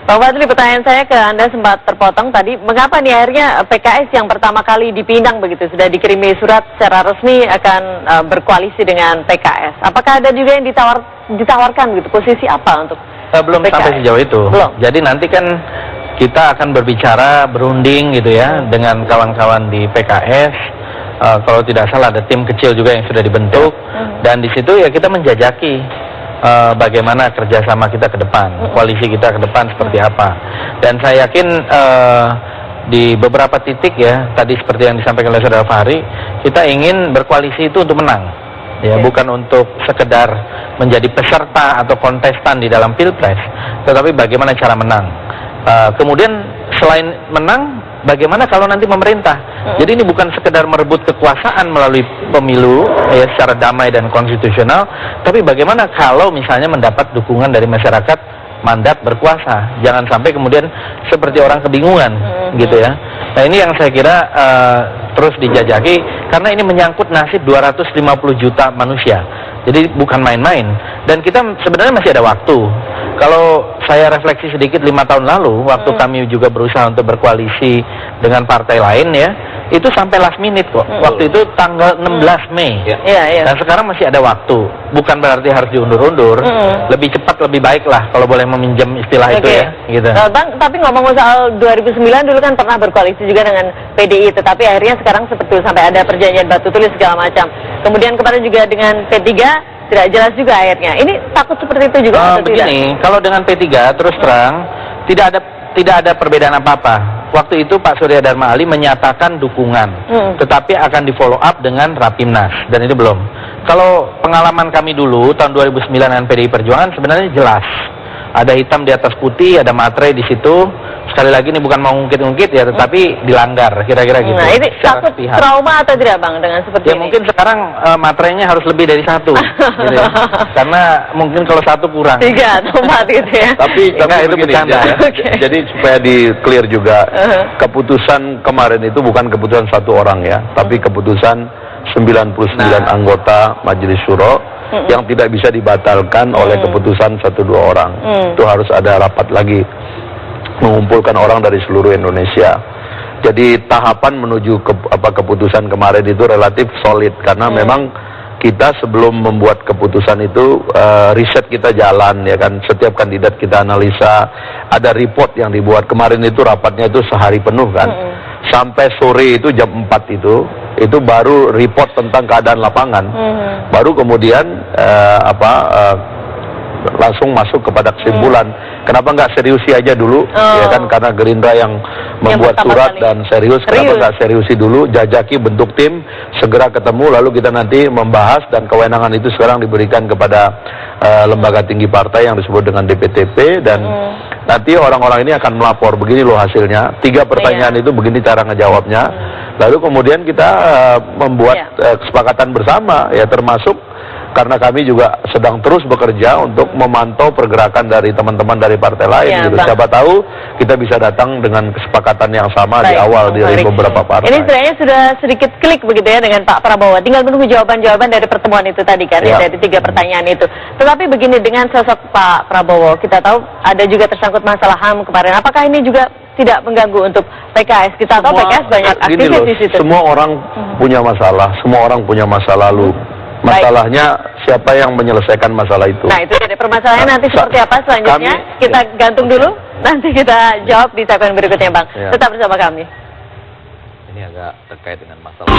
Bang Fadli, pertanyaan saya ke Anda sempat terpotong tadi, mengapa nih akhirnya PKS yang pertama kali dipinang begitu, sudah dikirimi surat secara resmi akan berkoalisi dengan PKS. Apakah ada juga yang ditawarkan gitu, posisi apa untuk belum PKS? Sampai sejauh itu. Belum. Jadi nanti kan kita akan berbicara, berunding gitu ya, dengan kawan-kawan di PKS. Kalau tidak salah ada tim kecil juga yang sudah dibentuk, dan di situ ya kita menjajaki bagaimana kerjasama kita ke depan, koalisi kita ke depan seperti apa. Dan saya yakin di beberapa titik ya, tadi seperti yang disampaikan oleh Saudara Fahri, kita ingin berkoalisi itu untuk menang, ya, bukan untuk sekedar menjadi peserta atau kontestan di dalam pilpres, tetapi bagaimana cara menang. Kemudian selain menang, bagaimana kalau nanti memerintah? Jadi ini bukan sekedar merebut kekuasaan melalui pemilu ya secara damai dan konstitusional, tapi bagaimana kalau misalnya mendapat dukungan dari masyarakat mandat berkuasa. Jangan sampai kemudian seperti orang kebingungan gitu ya. Nah, ini yang saya kira terus dijajaki karena ini menyangkut nasib 250 juta manusia. Jadi bukan main-main, dan kita sebenarnya masih ada waktu. Kalau saya refleksi sedikit 5 tahun lalu, waktu kami juga berusaha untuk berkoalisi dengan partai lain ya, itu sampai last minute kok. Waktu itu tanggal 16 Mei. Dan sekarang masih ada waktu. Bukan berarti harus diundur-undur. Lebih cepat lebih baik lah kalau boleh meminjam istilah itu ya. Gitu. Bang, tapi ngomong soal 2009 dulu kan pernah berkoalisi juga dengan PDI, tetapi akhirnya sekarang seperti sampai ada perjanjian batu tulis segala macam. Kemudian kemarin juga dengan P3 tidak jelas juga akhirnya. Ini takut seperti itu juga atau begini, tidak? Kalau dengan P3 terus terang tidak ada perbedaan apa-apa. Waktu itu Pak Surya Dharma Ali menyatakan dukungan, tetapi akan di follow up dengan Rapimnas, dan itu belum. Kalau pengalaman kami dulu tahun 2009 dengan PDI Perjuangan sebenarnya jelas. Ada hitam di atas putih, ada materai di situ. Sekali lagi ini bukan mau ngungkit-ngungkit ya, tetapi dilanggar kira-kira gitu. Nah, ini takut trauma atau tidak Bang dengan seperti ini? Mungkin sekarang materainya harus lebih dari satu, gitu ya. Karena mungkin kalau satu kurang. 3 atau 4 gitu ya. Tapi itu bercanda ya. Jadi supaya di clear juga, keputusan kemarin itu bukan keputusan satu orang ya, tapi keputusan 99 anggota Majelis Syuro yang tidak bisa dibatalkan oleh keputusan 1-2 orang. Itu harus ada rapat lagi, mengumpulkan orang dari seluruh Indonesia. Jadi tahapan menuju keputusan kemarin itu relatif solid karena memang kita sebelum membuat keputusan itu riset kita jalan ya kan, setiap kandidat kita analisa, ada report yang dibuat. Kemarin itu rapatnya itu sehari penuh kan, sampai sore itu jam 4 itu baru report tentang keadaan lapangan. Baru kemudian langsung masuk kepada kesimpulan. Kenapa nggak seriusi aja dulu? Ya kan, karena Gerindra yang membuat surat dan serius. Kenapa nggak seriusi dulu? Jajaki, bentuk tim, segera ketemu, lalu kita nanti membahas, dan kewenangan itu sekarang diberikan kepada lembaga tinggi partai yang disebut dengan DPTP, dan nanti orang-orang ini akan melapor, begini loh hasilnya, 3 pertanyaan itu begini cara ngejawabnya. Lalu kemudian kita membuat kesepakatan bersama ya, termasuk karena kami juga sedang terus bekerja untuk memantau pergerakan dari teman-teman dari partai lain gitu. Siapa tahu kita bisa datang dengan kesepakatan yang sama di awal dari beberapa partai. Ini sebenarnya sudah sedikit klik begitu ya dengan Pak Prabowo. Tinggal menunggu jawaban-jawaban dari pertemuan itu tadi kan, ya, dari 3 pertanyaan itu. Tetapi begini, dengan sosok Pak Prabowo, kita tahu ada juga tersangkut masalah HAM kemarin. Apakah ini juga tidak mengganggu untuk PKS? Kita tahu PKS banyak aktivis di situ. Semua orang punya masalah, semua orang punya masa lalu. Masalahnya siapa yang menyelesaikan masalah itu. Nah, itu jadi permasalahannya nanti seperti apa selanjutnya? Kita gantung dulu, nanti kita jawab di segmen berikutnya Bang. Tetap bersama kami. Ini agak terkait dengan masalah